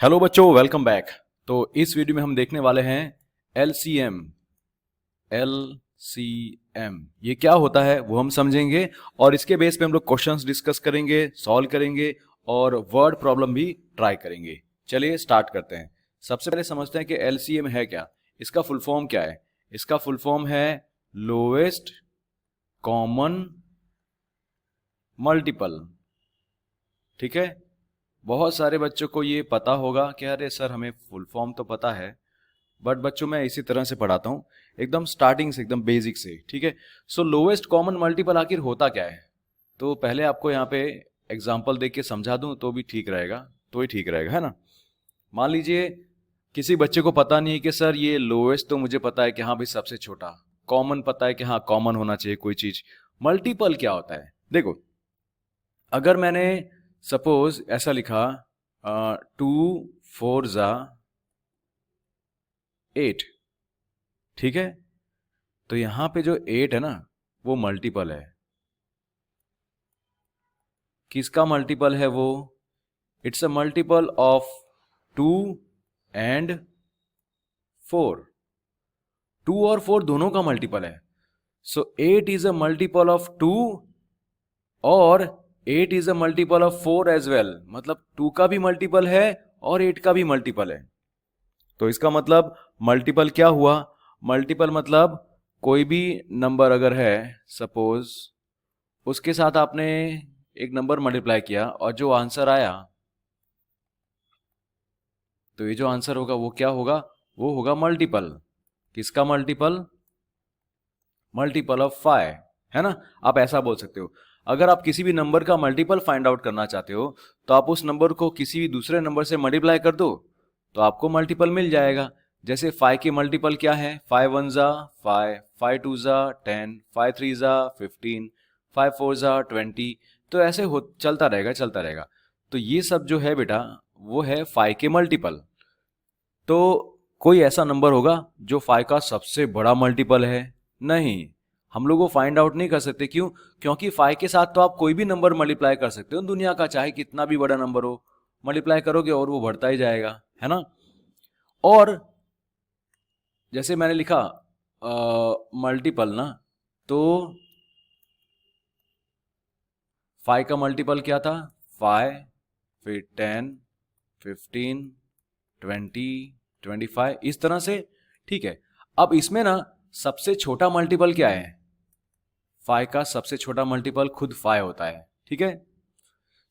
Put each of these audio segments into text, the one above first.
Hello बच्चों, welcome back. तो इस वीडियो में हम देखने वाले हैं एलसीएम। एलसीएम ये क्या होता है वो हम समझेंगे और इसके बेस पे हम लोग क्वेश्चंस डिस्कस करेंगे, सॉल्व करेंगे और वर्ड प्रॉब्लम भी ट्राई करेंगे। चलिए स्टार्ट करते हैं। सबसे पहले समझते हैं कि एलसीएम है क्या, इसका फुल फॉर्म क्या है। इसका फुल फॉर्म है लोएस्ट कॉमन मल्टीपल। ठीक है, बहुत सारे बच्चों को ये पता होगा कि अरे सर हमें फुल फॉर्म तो पता है, बट बच्चों मैं इसी तरह से पढ़ाता हूँ एकदम स्टार्टिंग से, एकदम बेसिक से। ठीक है, सो लोएस्ट कॉमन मल्टीपल आखिर होता क्या है, तो पहले आपको यहाँ पे एग्जांपल देख के समझा दूं तो भी ठीक रहेगा, तो ही ठीक रहेगा, है ना। मान लीजिए किसी बच्चे को पता नहीं है कि सर ये लोएस्ट तो मुझे पता है कि हाँ भाई सबसे छोटा, कॉमन पता है कि हाँ कॉमन होना चाहिए कोई चीज, मल्टीपल क्या होता है। देखो, अगर मैंने सपोज ऐसा लिखा 2 4 8, ठीक है, तो यहां पे जो 8 है ना वो मल्टीपल है। किसका मल्टीपल है वो? इट्स अ मल्टीपल ऑफ 2 और 4। 2 और 4 दोनों का मल्टीपल है। So 8 is a multiple of 2 और 8 is a multiple of 4 as well. मतलब 2 का भी मल्टीपल है और 8 का भी मल्टीपल है। तो इसका मतलब मल्टीपल क्या हुआ? मल्टीपल मतलब कोई भी नंबर अगर है, सपोज उसके साथ आपने एक नंबर मल्टीप्लाई किया और जो आंसर आया, तो ये जो आंसर होगा वो क्या होगा? वो होगा मल्टीपल। किसका मल्टीपल? मल्टीपल ऑफ 5, है ना। आप ऐसा बोल सकते हो, अगर आप किसी भी नंबर का मल्टीपल फाइंड आउट करना चाहते हो तो आप उस नंबर को किसी भी दूसरे नंबर से मल्टीप्लाई कर दो तो आपको मल्टीपल मिल जाएगा। जैसे 5 के मल्टीपल क्या है? 5 1 जा 5, 5 2 जा 10, 5 3 जा 15, 5 4 जा 20। तो ऐसे हो चलता रहेगा चलता रहेगा। तो ये सब जो है बेटा वो है 5 के मल्टीपल। तो कोई ऐसा नंबर होगा जो 5 का सबसे बड़ा मल्टीपल है? नहीं, हम लोग वो फाइंड आउट नहीं कर सकते। क्यों? क्योंकि 5 के साथ तो आप कोई भी नंबर मल्टीप्लाई कर सकते हो दुनिया का, चाहे कितना भी बड़ा नंबर हो, मल्टीप्लाई करोगे और वो बढ़ता ही जाएगा, है ना। और जैसे मैंने लिखा मल्टीपल ना, तो 5 का मल्टीपल क्या था? 5, फिर 10, 15, 20, 25, इस तरह से। ठीक है, अब इसमें ना सबसे छोटा मल्टीपल क्या है? 5 का सबसे छोटा मल्टीपल खुद 5 होता है। ठीक है,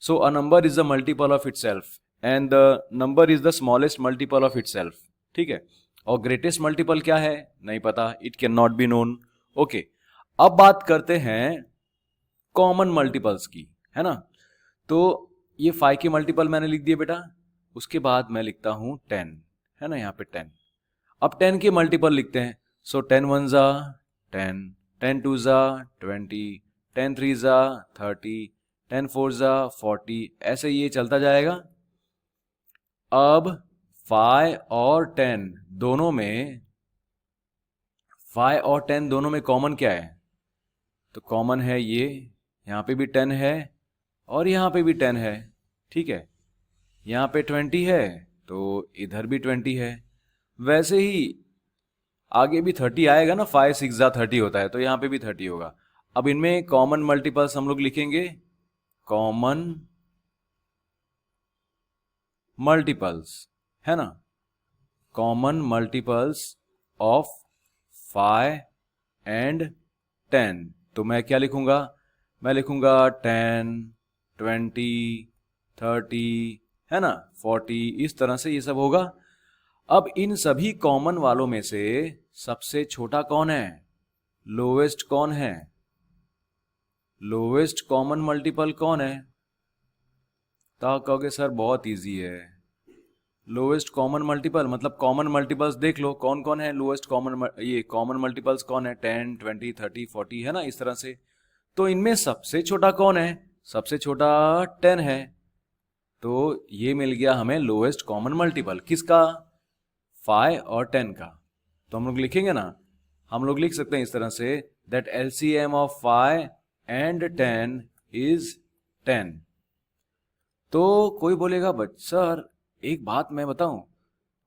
so a number is the multiple of itself and the number is the smallest multiple of itself. ठीक है, और ग्रेटेस्ट मल्टीपल क्या है? नहीं पता, it can not be known. Okay, अब बात करते हैं कॉमन मल्टीपल्स की, है ना। तो ये 5 के मल्टीपल मैंने लिख दिए बेटा, उसके बाद मैं लिखता हूं 10, है ना, यहाँ पे 10। अब 10 के मल्टीपल लिखते हैं। सो 10 1 जा 10, 10 2 जा 20, 10 3 जा 30, 10 4 जा 40, ऐसे ये चलता जाएगा। अब 5 और 10 दोनों में, 5 और 10 दोनों में कॉमन क्या है? तो कॉमन है ये, यहाँ पे भी 10 है और यहाँ पे भी 10 है। ठीक है, यहाँ पे 20 है तो इधर भी 20 है। वैसे ही आगे भी 30 आएगा ना, 5 6 जा 30 होता है, तो यहाँ पे भी 30 होगा। अब इनमें कॉमन मल्टीपल्स हम लोग लिखेंगे, कॉमन मल्टीपल्स, है ना, कॉमन मल्टीपल्स ऑफ 5 एंड 10। तो मैं क्या लिखूंगा? मैं लिखूंगा 10, 20, 30, है ना, 40, इस तरह से ये सब होगा। अब इन सभी कॉमन वालों में से सबसे छोटा कौन है? लोवेस्ट कौन है? लोवेस्ट कॉमन मल्टीपल कौन है? तो आप कहोगे सर बहुत इजी है। लोवेस्ट कॉमन मल्टीपल मतलब कॉमन मल्टीपल्स देख लो कौन कौन है। लोवेस्ट कॉमन, ये कॉमन मल्टीपल्स कौन है? 10 20 30 40, है ना, इस तरह से। तो इनमें सबसे छोटा कौन है? सबसे छोटा 10 है। तो ये मिल गया हमें लोएस्ट कॉमन मल्टीपल, किसका? 5 और 10 का। तो हम लोग लिखेंगे ना, हम लोग लिख सकते हैं इस तरह से, that LCM of 5 and 10 is 10। तो कोई बोलेगा बट सर एक बात मैं बताऊं,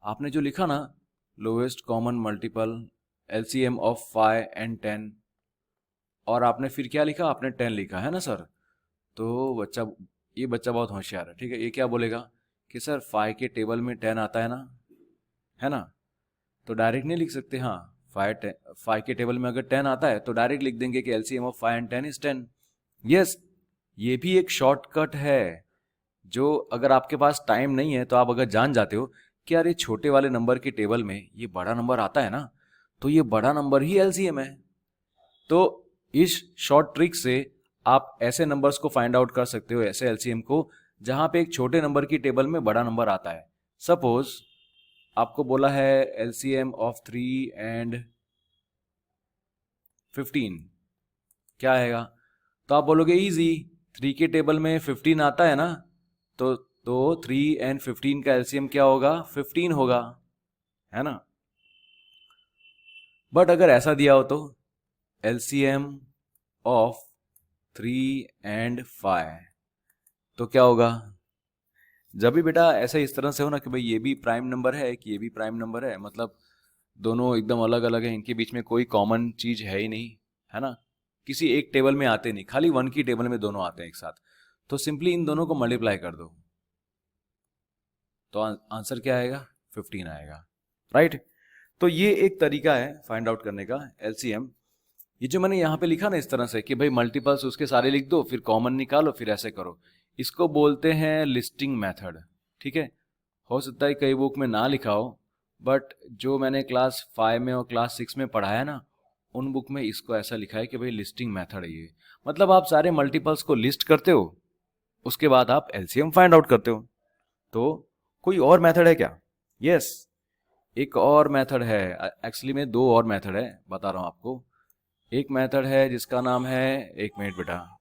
आपने जो लिखा ना lowest common multiple LCM of 5 and 10, और आपने फिर क्या लिखा, आपने 10 लिखा है ना सर। तो ये बच्चा बहुत होशियार है, ठीक है। ये क्या बोलेगा कि सर 5 के टेबल में 10 आता है ना, तो डायरेक्ट नहीं लिख सकते। हाँ, 5 के टेबल में अगर 10 आता है तो डायरेक्ट लिख देंगे कि LCM of 5 and 10 is 10। Yes, ये भी एक शॉर्टकट है, जो अगर आपके पास टाइम नहीं है तो आप अगर जान जाते हो कि यार ये छोटे वाले नंबर के टेबल में ये बड़ा नंबर आता है ना, तो ये बड़ा नंबर ही एलसीएम है। तो इस शॉर्ट ट्रिक से आप ऐसे नंबर्स को फाइंड आउट कर सकते हो, ऐसे एलसीएम को, जहां पे एक छोटे नंबर की टेबल में बड़ा नंबर आता है। सपोज आपको बोला है एलसीएम ऑफ 3 एंड 15, क्या आएगा? तो आप बोलोगे इजी, 3 के टेबल में 15 आता है ना, तो 3 एंड 15 का एलसीएम क्या होगा? 15 होगा, है ना। बट अगर ऐसा दिया हो तो एलसीएम ऑफ 3 एंड 5, तो क्या होगा? जब भी बेटा ऐसे इस तरह से हो ना कि भाई ये भी प्राइम नंबर है कि ये भी प्राइम नंबर है, मतलब दोनों एकदम अलग अलग है, इनके बीच में कोई कॉमन चीज है ही नहीं, है ना, किसी एक टेबल में आते नहीं, खाली 1 की टेबल में दोनों आते हैं एक साथ, तो सिंपली इन दोनों को मल्टीप्लाई कर दो, तो आंसर क्या आएगा? 15 आएगा, राइट। तो ये एक तरीका है फाइंड आउट करने का एलसीएम। ये जो मैंने यहाँ पे लिखा ना इस तरह से कि भाई मल्टीपल्स उसके सारे लिख दो, फिर कॉमन निकालो, फिर ऐसे करो, इसको बोलते हैं लिस्टिंग मेथड, ठीक है। हो सकता है कई बुक में ना लिखा हो, बट जो मैंने क्लास 5 में और क्लास 6 में पढ़ाया ना, उन बुक में इसको ऐसा लिखा है कि भाई लिस्टिंग मेथड है ये। मतलब आप सारे मल्टीपल्स को लिस्ट करते हो, उसके बाद आप एलसीएम फाइंड आउट करते हो। तो कोई और मेथड है क्या? यस, एक और मेथड है, एक्चुअली में 2 और मेथड है, बता रहा हूं आपको। एक मेथड है जिसका नाम है, एक मिनट बेटा।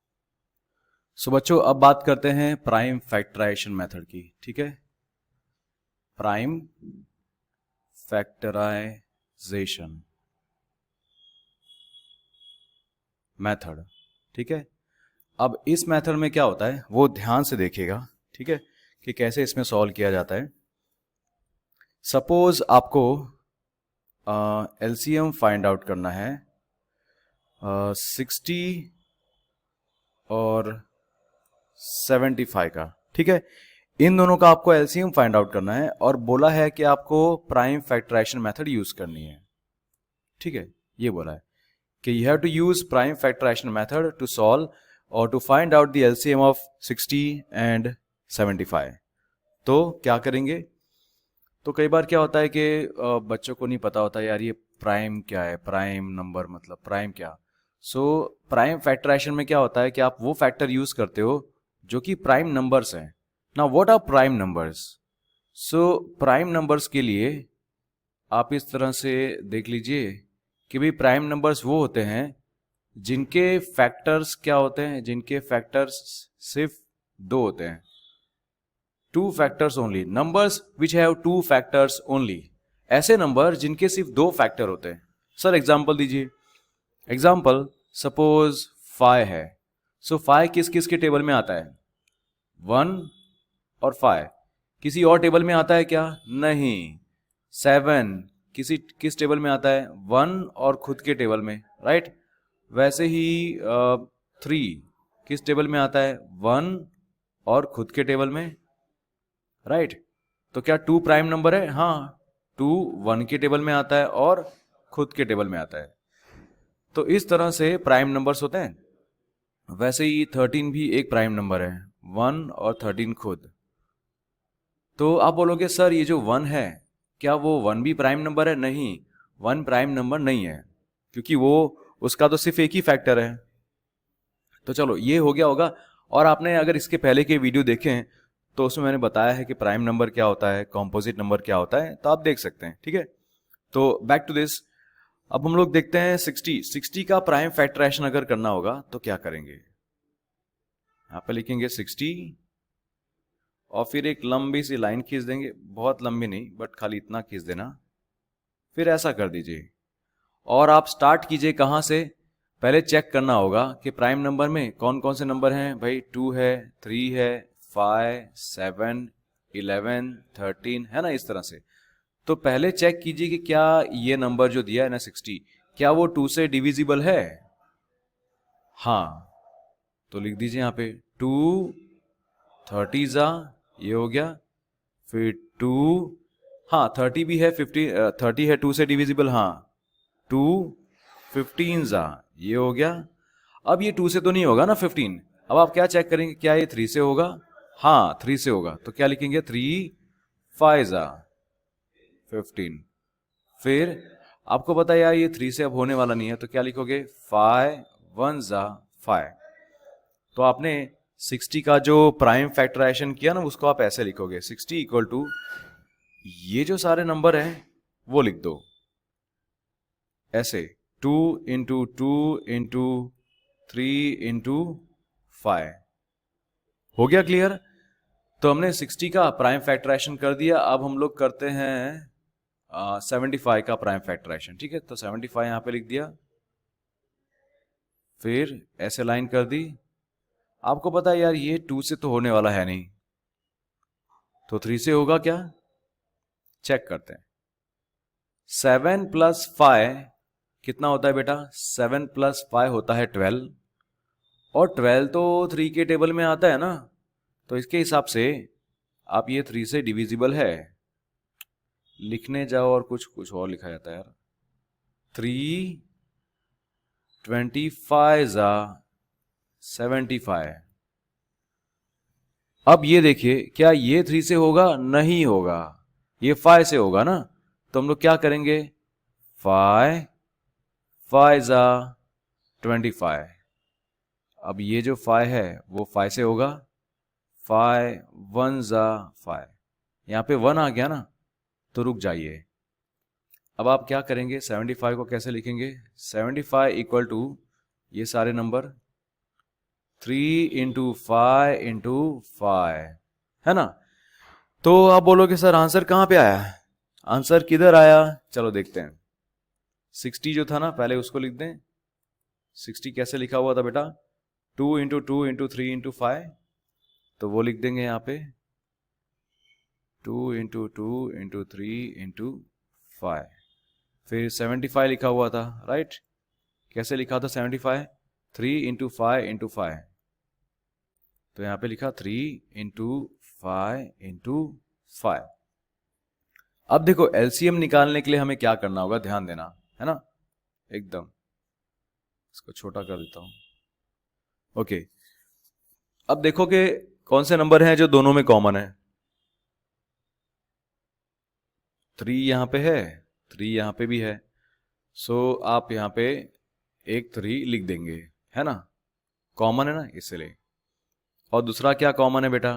सो बच्चों अब बात करते हैं प्राइम फैक्टराइजेशन मेथड की, ठीक है। प्राइम फैक्टराइजेशन मेथड, ठीक है। अब इस मेथड में क्या होता है वो ध्यान से देखिएगा, ठीक है, कि कैसे इसमें सॉल्व किया जाता है। सपोज आपको एलसीएम फाइंड आउट करना है 60 और 75 का, ठीक है। इन दोनों का आपको एलसीएम फाइंड आउट करना है और बोला है कि आपको प्राइम फैक्टराइजेशन मेथड यूज करनी है, ठीक है। ये बोला है कि you have to use prime factorisation method to solve और to find out the LCM of 60 and 75। तो क्या करेंगे? तो कई बार क्या होता है कि बच्चों को नहीं पता होता यार ये प्राइम क्या है, प्राइम नंबर मतलब प्राइम क्या। सो प्राइम फैक्टराइजेशन में क्या होता है कि आप वो फैक्टर यूज करते हो जो कि प्राइम नंबर्स हैं। Now what are prime numbers? So prime numbers के लिए आप इस तरह से देख लीजिए कि भाई प्राइम नंबर्स वो होते हैं जिनके फैक्टर्स क्या होते हैं, जिनके फैक्टर्स सिर्फ 2 होते हैं, 2 factors only, numbers which have 2 factors only. ऐसे नंबर जिनके सिर्फ 2 फैक्टर होते हैं। सर एग्जांपल दीजिए। एग्जांपल सपोज 5 है। सो 5 किस किस के टेबल में आता है? 1 और 5। किसी और टेबल में आता है क्या? नहीं। 7 किस टेबल में आता है? 1 और खुद के टेबल में, राइट। वैसे ही 3 किस टेबल में आता है? 1 और खुद के टेबल में, राइट। तो क्या 2 प्राइम नंबर है? हाँ, 2 1 के टेबल में आता है और खुद के टेबल में आता है। तो इस तरह से प्राइम नंबर्स होते हैं। वैसे ही 13 भी एक प्राइम नंबर है, 1 और 13 खुद। तो आप बोलोगे सर ये जो 1 है, क्या वो 1 भी प्राइम नंबर है? नहीं, 1 प्राइम नंबर नहीं है, क्योंकि वो उसका तो सिर्फ एक ही फैक्टर है। तो चलो ये हो गया होगा। और आपने अगर इसके पहले के वीडियो देखे हैं तो उसमें मैंने बताया है कि प्राइम नंबर क्या होता है, कॉम्पोजिट नंबर क्या होता है, तो आप देख सकते हैं, ठीक है। तो बैक टू दिस, अब हम लोग देखते हैं 60 का प्राइम फैक्टराइजेशन अगर करना होगा तो क्या करेंगे। यहां पे लिखेंगे 60 और फिर एक लंबी सी लाइन खींच देंगे, बहुत लंबी नहीं बट खाली इतना खींच देना, फिर ऐसा कर दीजिए और आप स्टार्ट कीजिए। कहां से? पहले चेक करना होगा कि प्राइम नंबर में कौन कौन से नंबर हैं। भाई 2 है, 3 है, 5, 7, 11, 13, है ना, इस तरह से। तो पहले चेक कीजिए कि क्या ये नंबर जो दिया है ना 60, क्या वो 2 से डिविजिबल है? हाँ, तो लिख दीजिए यहां पे 2 30 जा, ये हो गया। फिर 2, हाँ 30 भी है, 30 है 2 से डिविजिबल, हाँ 2 15 जा, ये हो गया। अब ये 2 से तो नहीं होगा ना 15, अब आप क्या चेक करेंगे, क्या ये 3 से होगा? हाँ 3 से होगा, तो क्या लिखेंगे 3 5 जा 15। फिर आपको पता है यार ये 3 से अब होने वाला नहीं है, तो क्या लिखोगे 5 1 जा 5। तो आपने 60 का जो प्राइम फैक्टराइजेशन किया ना उसको आप ऐसे लिखोगे 60 इक्वल टू ये जो सारे नंबर हैं वो लिख दो ऐसे 2 इंटू 2 इंटू 3 इंटू 5। हो गया क्लियर? तो हमने 60 का प्राइम फैक्टराइजेशन कर दिया, अब हम लोग करते हैं 75 का प्राइम फैक्टराइजेशन। ठीक है, तो 75 यहां पे लिख दिया, फिर ऐसे लाइन कर दी। आपको पता है यार ये 2 से तो होने वाला है नहीं, तो 3 से होगा क्या, चेक करते हैं। 7 प्लस 5 कितना होता है बेटा? 7 प्लस 5 होता है 12, और 12 तो 3 के टेबल में आता है ना, तो इसके हिसाब से आप ये 3 से डिविजिबल है। लिखने जाओ और कुछ कुछ और लिखा जाता है यार। 3 25 जा 75। अब ये देखिए, क्या ये 3 से होगा? नहीं होगा, ये 5 से होगा ना, तो हम लोग क्या करेंगे 5 5 जा 25। अब ये जो 5 है वो 5 से होगा, 5 1 जा 5। यहां पे 1 आ गया ना, तो रुक जाइए। अब आप क्या करेंगे, 75 को कैसे लिखेंगे? 75 इक्वल टू ये सारे नंबर 3 इंटू 5 इंटू 5, है ना। तो आप बोलोगे सर आंसर कहां पे आया? आंसर किधर आया, चलो देखते हैं। 60 जो था ना, पहले उसको लिख दें। 60 कैसे लिखा हुआ था बेटा? 2 इंटू 2 इंटू 3 इंटू 5, तो वो लिख देंगे यहां पे 2 इंटू 2 इंटू 3 इंटू 5। फिर 75 लिखा हुआ था, राइट? कैसे लिखा था 75? 3 इंटू 5 इंटू 5, तो यहां पे लिखा 3 इंटू 5 इंटू 5। अब देखो एलसीएम निकालने के लिए हमें क्या करना होगा, ध्यान देना, है ना। एकदम इसको छोटा कर देता हूं। ओके, अब देखो कि कौन से नंबर हैं जो दोनों में कॉमन है। 3 यहां पे है, 3 यहां पे भी है, सो आप यहां पे एक 3 लिख देंगे, है ना, कॉमन है ना इसलिए। और दूसरा क्या कॉमन है बेटा?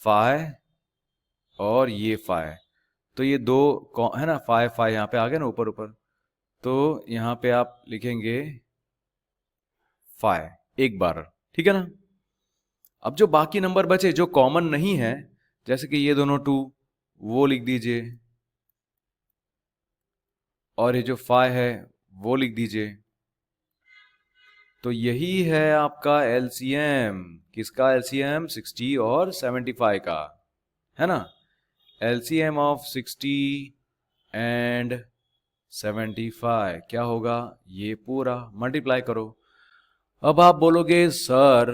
5 और ये 5, तो ये दो है ना, 5 5 यहां पे आ गए ना ऊपर ऊपर, तो यहां पे आप लिखेंगे 5 एक बार, ठीक है ना। अब जो बाकी नंबर बचे जो कॉमन नहीं है, जैसे कि ये दोनों 2, वो लिख दीजिए, और ये जो 5 है वो लिख दीजिए। तो यही है आपका एलसीएम। किसका एलसीएम? 60 और 75 का, है ना। एलसीएम ऑफ 60 एंड 75 क्या होगा? ये पूरा मल्टीप्लाई करो। अब आप बोलोगे सर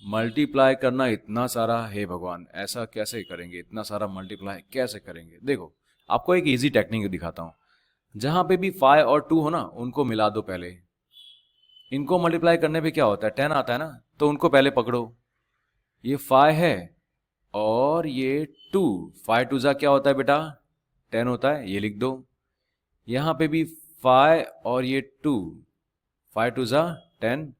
मल्टीप्लाई करना इतना सारा, हे भगवान ऐसा कैसे करेंगे, इतना सारा मल्टीप्लाई कैसे करेंगे? देखो आपको एक इजी टेक्निक दिखाता हूं। जहां पे भी 5 और 2 हो ना, उनको मिला दो पहले। इनको मल्टीप्लाई करने पे क्या होता है, 10 आता है ना, तो उनको पहले पकड़ो। ये 5 है और ये 2, 5 2 जा क्या होता है बेटा? 10 होता है, ये लिख दो। यहां पे भी 5 और ये 2, 5 2 जा 10,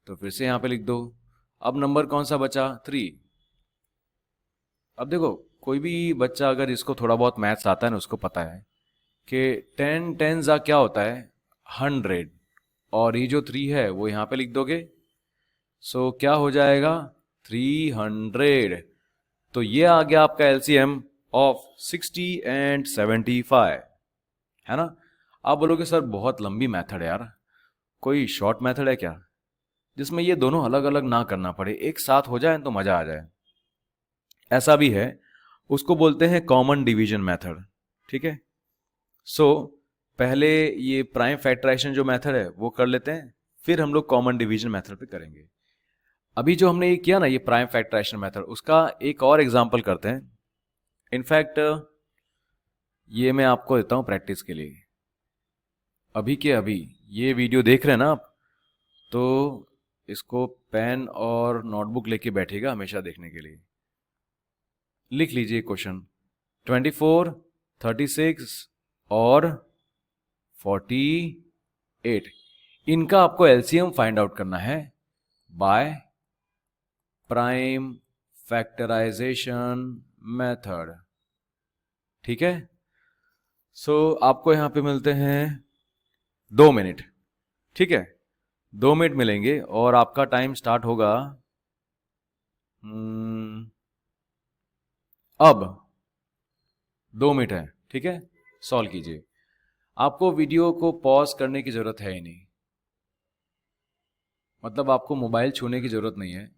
तो फिर से यहां पे लिख दो। अब नंबर कौन सा बचा? 3। अब देखो कोई भी बच्चा अगर इसको थोड़ा बहुत मैथ्स आता है ना, उसको पता है कि 10 10 जा क्या होता है? 100। और ये जो 3 है वो यहां पे लिख दोगे, सो क्या हो जाएगा? 300। तो ये आ गया आपका एलसीएम ऑफ 60 एंड 75, है ना। आप बोलोगे सर बहुत लंबी मेथड है यार, कोई शॉर्ट मेथड है क्या जिसमें ये दोनों अलग अलग ना करना पड़े, एक साथ हो जाए तो मजा आ जाए? ऐसा भी है, उसको बोलते हैं कॉमन डिवीजन मेथड। ठीक है, सो पहले ये प्राइम फैक्टराइजेशन जो मेथड है वो कर लेते हैं, फिर हम लोग कॉमन डिवीजन मेथड पे करेंगे। अभी जो हमने ये किया ना, ये प्राइम फैक्टराइजेशन मेथड, उसका एक और एग्जांपल करते हैं। इनफैक्ट ये मैं आपको देता हूं प्रैक्टिस के लिए। अभी के अभी ये वीडियो देख रहे हैं ना आप, तो इसको पेन और नोटबुक लेके बैठिएगा हमेशा देखने के लिए। लिख लीजिए क्वेश्चन 24, 36 और 48, इनका आपको एलसीएम फाइंड आउट करना है बाय प्राइम फैक्टराइजेशन मेथड। ठीक है, सो आपको यहां पे मिलते हैं 2 मिनट। ठीक है, 2 मिनट मिलेंगे और आपका टाइम स्टार्ट होगा अब। 2 मिनट है। ठीक है, सॉल्व कीजिए। आपको वीडियो को पॉज करने की जरूरत है ही नहीं, मतलब आपको मोबाइल छूने की जरूरत नहीं है,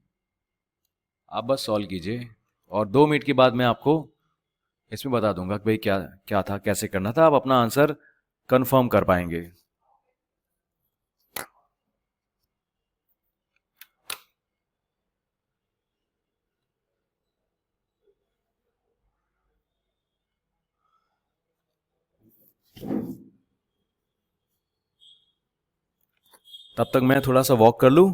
आप बस सॉल्व कीजिए और 2 मिनट के बाद मैं आपको इसमें बता दूंगा कि भाई क्या क्या था, कैसे करना था, आप अपना आंसर कंफर्म कर पाएंगे। तब तक मैं थोड़ा सा वॉक कर लूं।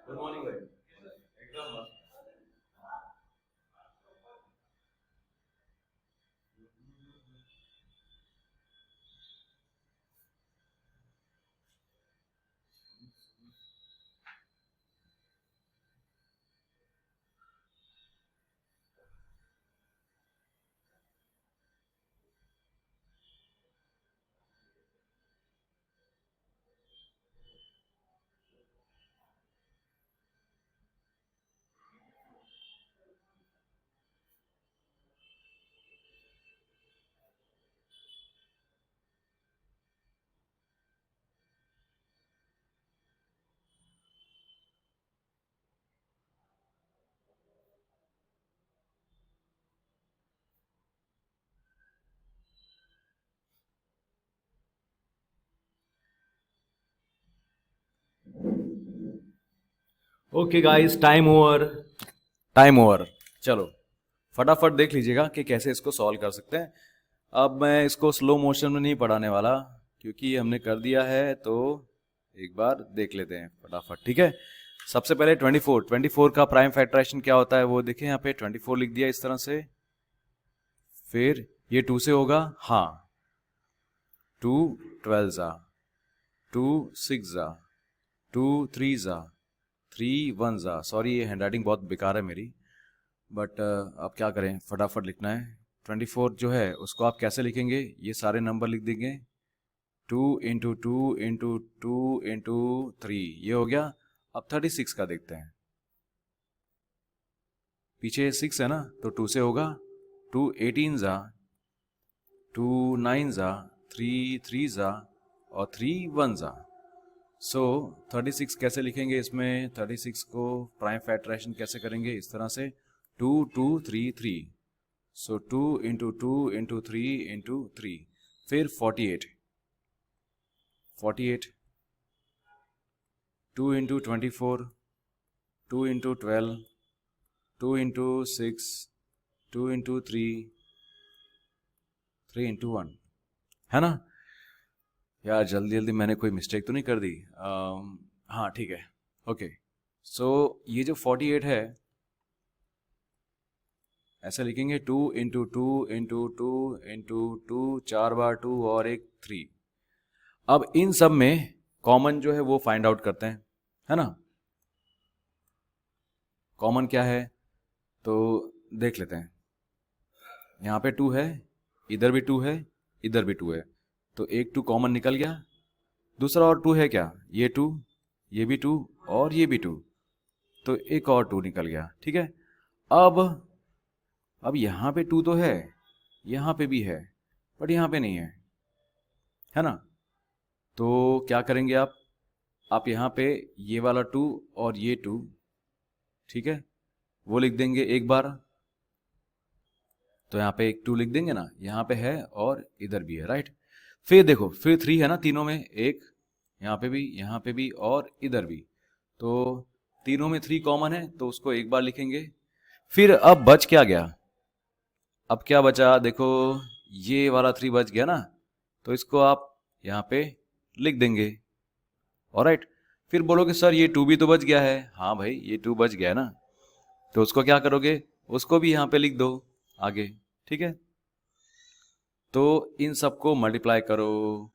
गुड मॉर्निंग भाई, एकदम मस्त। Okay guys, time over, time over. चलो फटाफट देख लीजिएगा कि कैसे इसको सॉल्व कर सकते हैं। अब मैं इसको स्लो मोशन में नहीं पढ़ाने वाला, क्योंकि हमने कर दिया है, तो एक बार देख लेते हैं फटाफट। ठीक है, सबसे पहले 24 का प्राइम फैक्टराइजेशन क्या होता है वो देखें। यहाँ पे 24 लिख दिया इस तरह से, फिर ये 2 से होगा, हाँ 2 12 जा, 2 6 जा, 2 3 जा, 3 1 जा। सॉरी ये हैंडराइटिंग बहुत बेकार है मेरी, बट अब क्या करें, फटाफट लिखना है। 24 जो है उसको आप कैसे लिखेंगे, ये सारे नंबर लिख देंगे, 2 × 2 × 2 × 3, ये हो गया। अब 36 का देखते हैं, पीछे 6 है ना, तो 2 से होगा, 2 18 जा, 2 9 जा, 3 3 जा और 3 1 जा। सो 36 कैसे लिखेंगे, इसमें 36 को प्राइम फैक्टराइजेशन कैसे करेंगे, इस तरह से 2 2 3 3, सो 2 × 2 × 3 × 3, फिर 48 48, 2 × 24, 2 × 12, 2 × 6, 2 × 3, 3 × 1, है ना यार। जल्दी जल्दी मैंने कोई मिस्टेक तो नहीं कर दी? हाँ ठीक है, ओके। सो ये जो 48 है ऐसे लिखेंगे, 2 × 2 × 2 × 2, 4 बार 2 और एक 3। अब इन सब में कॉमन जो है वो फाइंड आउट करते हैं, है ना। कॉमन क्या है तो देख लेते हैं। यहाँ पे 2 है, इधर भी 2 है, इधर भी 2 है, तो एक 2 कॉमन निकल गया। दूसरा और 2 है क्या, ये 2 ये भी 2 और ये भी 2, तो एक और 2 निकल गया। ठीक है, अब यहाँ पे 2 तो है, यहाँ पे भी है, बट यहाँ पे नहीं है ना। तो क्या करेंगे आप यहाँ पे ये वाला 2 और ये 2, ठीक है, वो लिख देंगे एक बार। तो यहाँ पे एक 2 लिख देंगे ना, यहाँ पे है और इधर भी है, राइट। फिर देखो, फिर 3 है ना तीनों में, एक यहाँ पे भी और इधर भी, तो तीनों में 3 कॉमन है, तो उसको एक बार लिखेंगे। फिर अब बच क्या गया, अब क्या बचा देखो, ये वाला 3 बच गया ना, तो इसको आप यहाँ पे लिख देंगे। ऑलराइट, फिर बोलोगे सर ये 2 भी तो बच गया है। हाँ भाई, ये 2 बच गया है ना, तो उसको क्या करोगे, उसको भी यहाँ पे लिख दो आगे। ठीक है, तो इन सबको मल्टीप्लाई करो,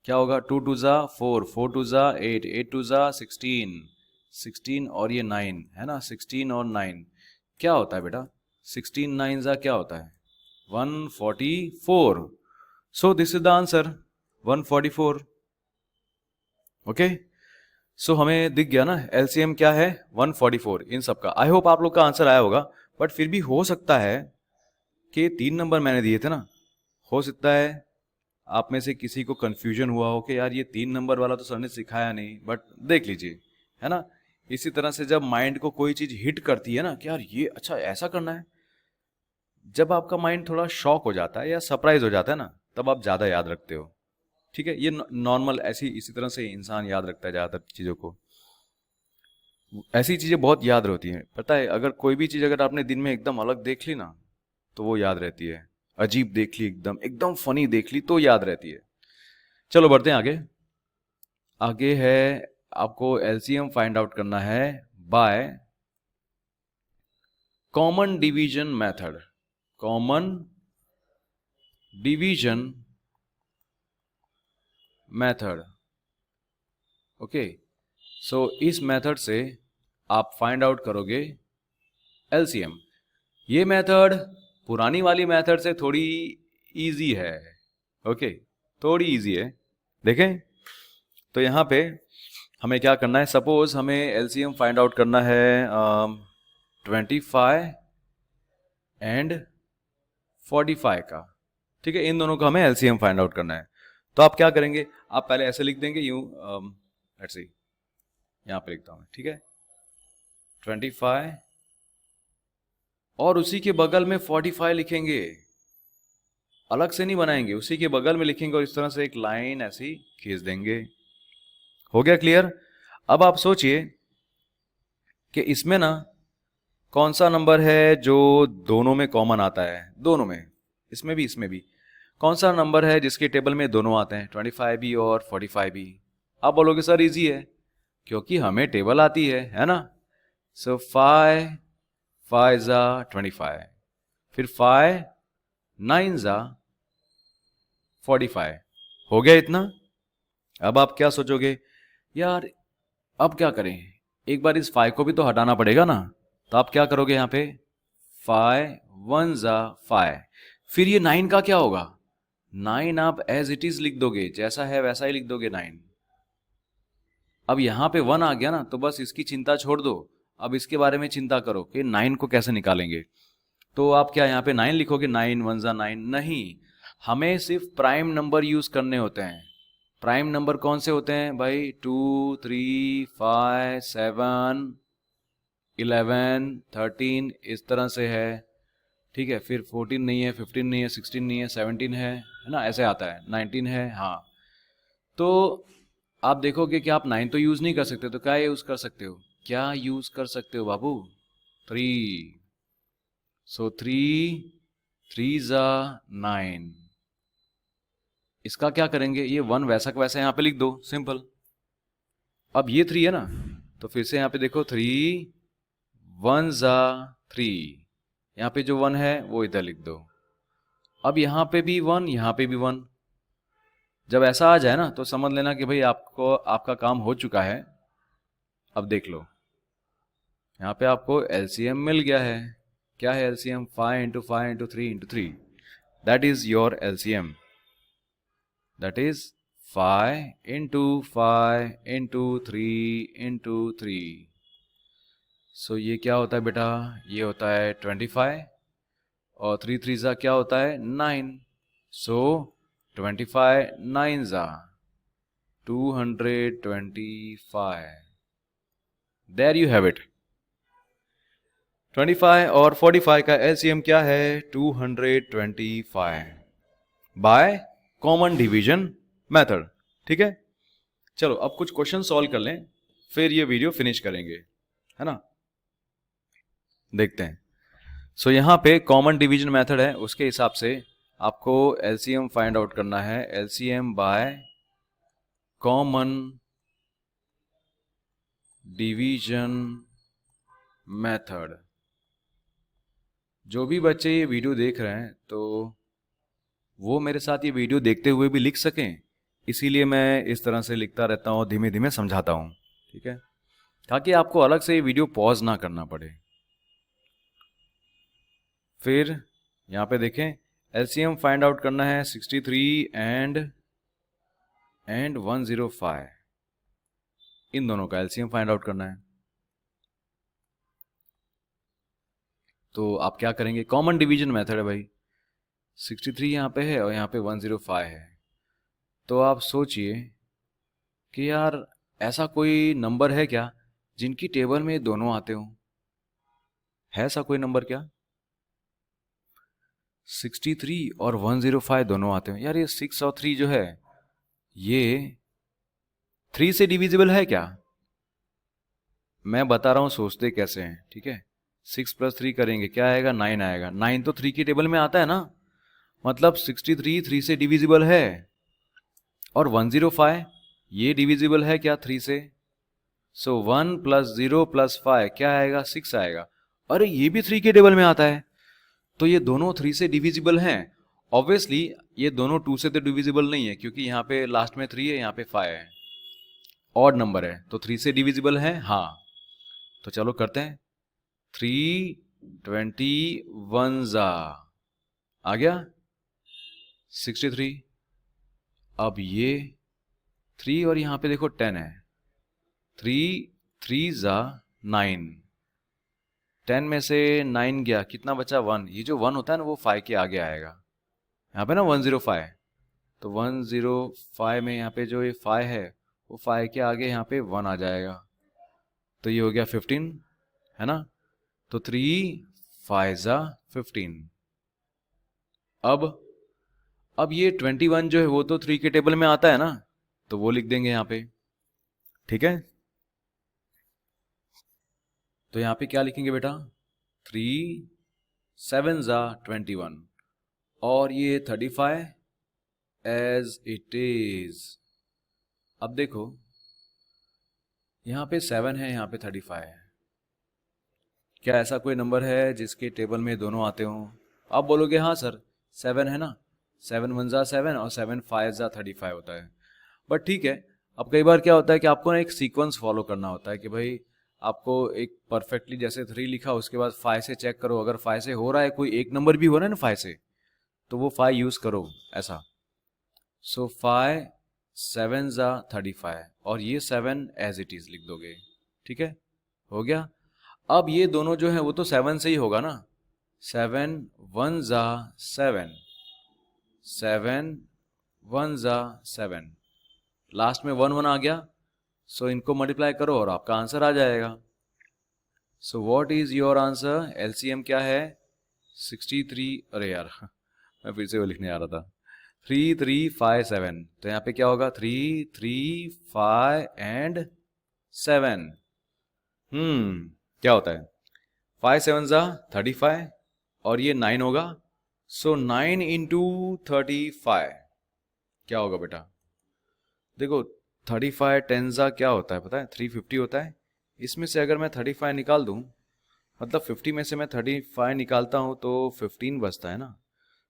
क्या होगा, 2 2 जा 4, 4 2 जा 8, 8 2 जा 16, 16 और ये 9 है ना, 16 और 9 क्या होता है बेटा, 16 9 जा क्या होता है, 144। So this is the answer, 144। Okay, so हमें दिख गया ना एलसीएम क्या है, 144 इन सब का। आई होप आप लोग का आंसर आया होगा, बट फिर भी हो सकता है कि 3 नंबर मैंने दिए थे ना, हो सकता है आप में से किसी को कंफ्यूजन हुआ हो कि यार ये 3 नंबर वाला तो सर ने सिखाया नहीं, बट देख लीजिए, है ना। इसी तरह से जब माइंड को कोई चीज हिट करती है ना कि यार ये अच्छा ऐसा करना है, जब आपका माइंड थोड़ा शॉक हो जाता है या सरप्राइज हो जाता है ना, तब आप ज्यादा याद रखते हो। ठीक है, ये नॉर्मल ऐसी इसी तरह से इंसान याद रखता है ज्यादातर चीजों को, ऐसी चीजें बहुत याद रहती हैं। पता है, अगर कोई भी चीज अगर आपने दिन में एकदम अलग देख ली ना, तो वो याद रहती है। अजीब देख ली, एकदम एकदम फनी देख ली, तो याद रहती है। चलो बढ़ते हैं आगे। आगे है, आपको एलसीएम फाइंड आउट करना है by common division method. Common division method, okay. So इस मेथड से आप फाइंड आउट करोगे एलसीएम। ये मेथड पुरानी वाली मेथड से थोड़ी इजी है, ओके, थोड़ी इजी है। देखें, तो यहाँ पे हमें क्या करना है, सपोज हमें एलसीएम फाइंड आउट करना है 25 एंड 45 का। ठीक है, इन दोनों का हमें एलसीएम फाइंड आउट करना है। तो आप क्या करेंगे, आप पहले ऐसे लिख देंगे यूं, लेट्स सी, यहाँ पे लिखता हूँ, ठीक है, 25 और उसी के बगल में 45 लिखेंगे, अलग से नहीं बनाएंगे, उसी के बगल में लिखेंगे और इस तरह से एक लाइन ऐसी खींच देंगे। हो गया क्लियर। अब आप सोचिए कि इसमें ना कौन सा नंबर है जो दोनों में कॉमन आता है, दोनों में, इसमें भी कौन सा नंबर है जिसके टेबल में दोनों आते हैं, 25 भी और 45 भी। आप बोलोगे सर इजी है, क्योंकि हमें टेबल आती है ना। सो 5 5 जा 25, फिर 5 9 जा 45। हो गया इतना। अब आप क्या सोचोगे, यार अब क्या करें, एक बार इस 5 को भी तो हटाना पड़ेगा ना। तो आप क्या करोगे, यहाँ पे 5 1 जा 5, फिर ये 9 का क्या होगा, 9 आप एज इट इज लिख दोगे, जैसा है वैसा ही लिख दोगे 9। अब यहाँ पे 1 आ गया ना, तो बस इसकी चिंता छोड़ दो, अब इसके बारे में चिंता करो कि 9 को कैसे निकालेंगे। तो आप क्या यहाँ पे 9 लिखोगे, 9 1 जा 9, नहीं, हमें सिर्फ प्राइम नंबर यूज करने होते हैं। प्राइम नंबर कौन से होते हैं भाई, 2 3 5 7 11 13, इस तरह से है। ठीक है, फिर 14 नहीं है, 15 नहीं है, 16 नहीं है, 17 है ना, ऐसे आता है, 19 है। हाँ, तो आप देखोगे कि आप 9 तो यूज नहीं कर सकते, तो क्या यूज कर सकते हो, क्या यूज कर सकते हो बाबू, 3। सो 3 3 जा 9, इसका क्या करेंगे, ये 1 वैसा का वैसा यहाँ पे लिख दो, सिंपल। अब ये 3 है ना, तो फिर से यहाँ पे देखो 3 1 जा 3, यहाँ पे जो 1 है वो इधर लिख दो। अब यहाँ पे भी 1, यहाँ पे भी 1। जब ऐसा आ जाए ना, तो समझ लेना कि भाई आपको आपका काम हो चुका है। अब देख लो, यहाँ पे आपको एलसीएम मिल गया है। क्या है LCM, 5 into 5 into 3 into 3, that is your LCM, that is 5 into 5 into 3 into 3। सो ये क्या होता है बेटा, ये होता है 25 और 3 3 ज़ा क्या होता है 9। सो 25 9 ज़ा 225। There you have it. 25 और 45 का एलसीएम क्या है 225 बाय कॉमन डिवीजन मेथड। ठीक है, चलो अब कुछ क्वेश्चन सॉल्व कर लें, फिर ये वीडियो फिनिश करेंगे, है ना। देखते हैं। सो यहां पे कॉमन डिवीजन मेथड है, उसके हिसाब से आपको एलसीएम फाइंड आउट करना है। LCM bye common division method. जो भी बच्चे ये वीडियो देख रहे हैं तो वो मेरे साथ ये वीडियो देखते हुए भी लिख सकें, इसीलिए मैं इस तरह से लिखता रहता हूँ, धीमे धीमे समझाता हूँ। ठीक है, ताकि आपको अलग से ये वीडियो पॉज ना करना पड़े। फिर यहाँ पे देखें, एलसीएम फाइंड आउट करना है 63 एंड 105, इन दोनों का एलसीएम फाइंड आउट करना है। तो आप क्या करेंगे, कॉमन डिवीजन मेथड है भाई, 63 यहाँ पे है और यहाँ पे 105 है। तो आप सोचिए कि यार ऐसा कोई नंबर है क्या जिनकी टेबल में दोनों आते हों? है ऐसा कोई नंबर क्या? 63 और 105 दोनों आते हैं। यार ये 6 और 3 जो है ये 3 से डिविजिबल है क्या? मैं बता रहा हूं सोचते कैसे हैं। ठीक है, 6 + 3 करेंगे क्या आएगा 9 आएगा। 9 तो 3 की टेबल में आता है ना, मतलब 63 3 से डिविजिबल है। और 105 ये डिविजिबल है क्या 3 से? सो 1 + 0 + 5 क्या आएगा 6 आएगा। अरे ये भी 3 के टेबल में आता है, तो ये दोनों 3 से डिविजिबल हैं। ऑब्वियसली ये दोनों 2 से तो डिविजिबल नहीं है, क्योंकि यहाँ पे लास्ट में 3 है, यहाँ पे 5 है, ऑड नंबर है, तो 3 से डिविजिबल है। हाँ, तो चलो करते हैं। 321 ज़ा आ गया 63। अब ये 3 और यहाँ पे देखो 10 है, 3 3 ज़ा 9, 10 में से 9 गया, कितना बचा 1। ये जो 1 होता है ना वो 5 के आगे आएगा, यहाँ पे ना 105, तो 105 में यहाँ पे जो ये 5 है वो 5 के आगे यहाँ पे 1 आ जाएगा, तो ये हो गया 15, है ना। तो 3 5 ज़ा 15। अब ये 21 जो है वो तो 3 के टेबल में आता है ना, तो वो लिख देंगे यहाँ पे। ठीक है, तो यहाँ पे क्या लिखेंगे बेटा, 3 7 ज़ा 21 और ये 35 एज इट इज। अब देखो यहाँ पे 7 है, यहाँ पे 35 है। क्या ऐसा कोई नंबर है जिसके टेबल में दोनों आते हों? आप बोलोगे हाँ सर 7 है ना, 7 1 ज़ा 7 और 7 5 ज़ा 35 होता है। बट ठीक है, अब कई बार क्या होता है कि आपको ना एक सीक्वेंस फॉलो करना होता है कि भाई आपको एक परफेक्टली जैसे 3 लिखा उसके बाद 5 से चेक करो, अगर 5 से हो रहा है, कोई एक नंबर भी हो रहा है ना 5 से, तो वो 5 यूज करो ऐसा। सो 5 7 ज़ा 35 और ये 7 एज इट इज लिख दोगे। ठीक है, हो गया। अब ये दोनों जो है वो तो 7 से ही होगा ना, 7 1 ज़ा 7, 7 1 ज़ा 7, लास्ट में 1 1 आ गया, सो इनको मल्टीप्लाई करो और आपका आंसर आ जाएगा। So what is your answer? LCM क्या है 63, अरे यार मैं फिर से वो लिखने आ रहा था, 3 3 5 7, तो यहाँ पे क्या होगा 3 3 5 एंड 7। क्या होता है 5 7 ज़ा 35 और ये 9 होगा, सो 9 इंटू 35 क्या होगा बेटा? देखो 35 10 ज़ा क्या होता है पता है, 350 होता है। इसमें से अगर मैं 35 निकाल दूं, मतलब 50 में से मैं 35 निकालता हूं तो 15 बचता है ना,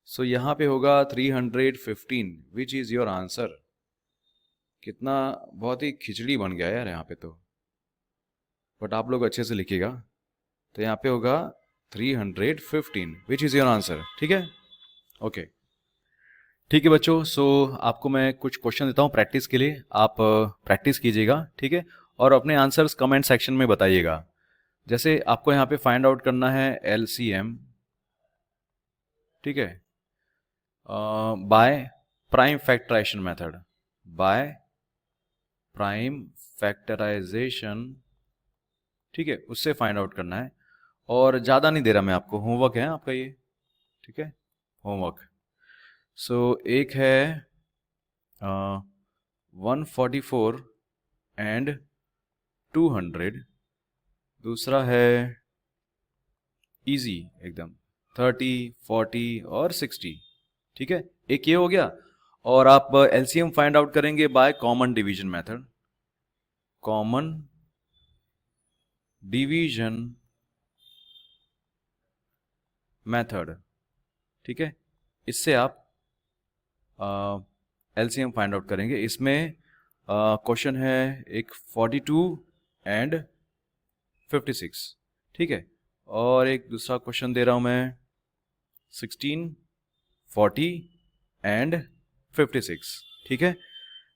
सो यहाँ पे होगा 315, विच इज़ योर आंसर। कितना बहुत ही खिचड़ी बन गया यार यहाँ पे तो, बट आप लोग अच्छे से लिखिएगा। तो यहाँ पे होगा 315, विच इज़ योर आंसर। ठीक है, ओके ठीक है बच्चों, सो आपको मैं कुछ क्वेश्चन देता हूँ प्रैक्टिस के लिए, आप प्रैक्टिस कीजिएगा, ठीक है, और अपने आंसर्स कमेंट सेक्शन में बताइएगा। जैसे आपको यहाँ पे फाइंड आउट करना है LCM, ठीक है, by prime factorisation method, by prime factorisation, ठीक है, उससे फाइंड आउट करना है। और ज़्यादा नहीं दे रहा मैं आपको, होमवर्क है आपका ये, ठीक है, होमवर्क। सो एक है 144 एंड 200, दूसरा है इजी एकदम 30, 40 और 60, ठीक है, एक ये हो गया। और आप LCM फाइंड आउट करेंगे bye common division method, common division method, ठीक है, इससे आप LCM फाइंड आउट करेंगे। इसमें क्वेश्चन है एक 42 एंड 56, ठीक है, और एक दूसरा क्वेश्चन दे रहा हूं मैं 16, 40 एंड 56, ठीक है।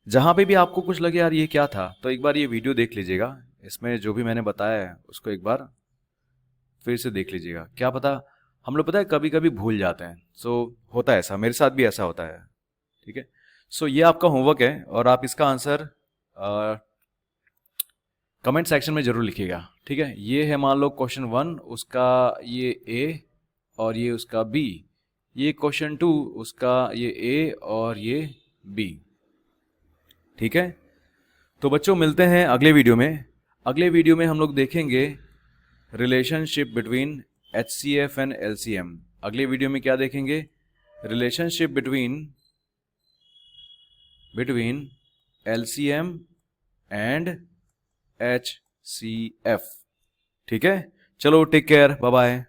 जहां पे भी आपको कुछ लगे यार ये क्या था, तो एक बार ये वीडियो देख लीजिएगा, इसमें जो भी मैंने बताया है उसको एक बार फिर से देख लीजिएगा। क्या पता हम लोग, पता है, कभी कभी भूल जाते हैं, सो होता है ऐसा, मेरे साथ भी ऐसा होता है, ठीक है। सो ये आपका होमवर्क है और आप इसका आंसर कमेंट सेक्शन में जरूर लिखिएगा, ठीक है। ये है मान लो क्वेश्चन 1, उसका ये A और ये उसका B, ये क्वेश्चन 2, उसका ये A और ये B, ठीक है। तो बच्चों मिलते हैं अगले वीडियो में। अगले वीडियो में हम लोग देखेंगे relationship between HCF and LCM। अगले वीडियो में क्या देखेंगे, relationship between LCM and HCF, ठीक है। चलो टेक केयर, बाय बाय।